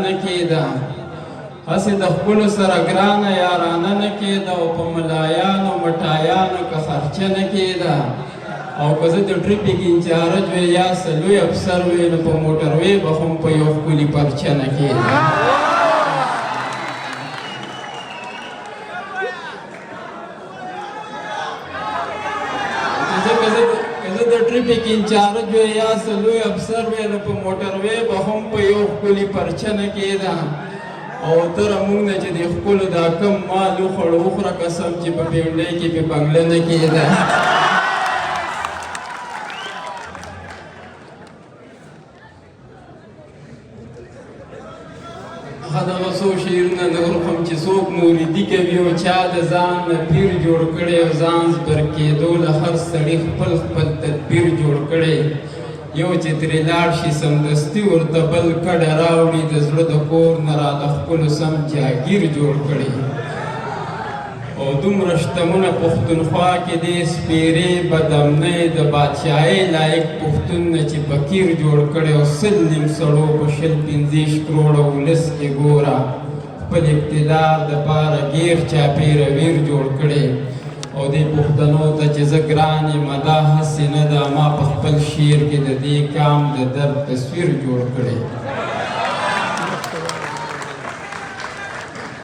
نه کېده هسې د خپلو سره ګرانه یارانه نه کېده او په ملایانو مټایانو که خرچه نه کېده او که زه د ټریفیک انچارج وی یا سلوی افسر وی نو په موټروی به هم په یو ښکلي پرچه نه کېده ټریفیک انچارج وی یا سلوی افسر وی نو په موټروی به هم په یو ښکلي پرچه نه کېده او تره موږ نه چې د ښکلو دا کم مال وخوړو وخوره قسم چې په پینډۍ کې پې بنګله نه کېده دغه څو شعرونه نور هم چې څوک موریدي کوي او چا د ځان نه پیر جوړ کړی او ځان زبر کېدو له هر سړي خپل خپل تدبیر جوړ کړی یو چې ترې لاړ شي سمدستي ورته بل کډه راوړي د زړه د کور نه را د خپلو سم جاګیر جوړ کړی او دومره شتمنه پښتونخوا کې دې سپېرې بدامنۍ د بادشاهۍ لایق پښتون نه چې فقیر جوړ کړی او سل نیم سړو په شل پنځېش کروړه ولس کې ګوره خپل اقتدار دپاره ګیر چاپېره ویر جوړ کړی او دې پښتنو ته چې زه ګران یم دا هسې نه ده ما په خپل شعر کې د دې کام د درد تصویر جوړ کړی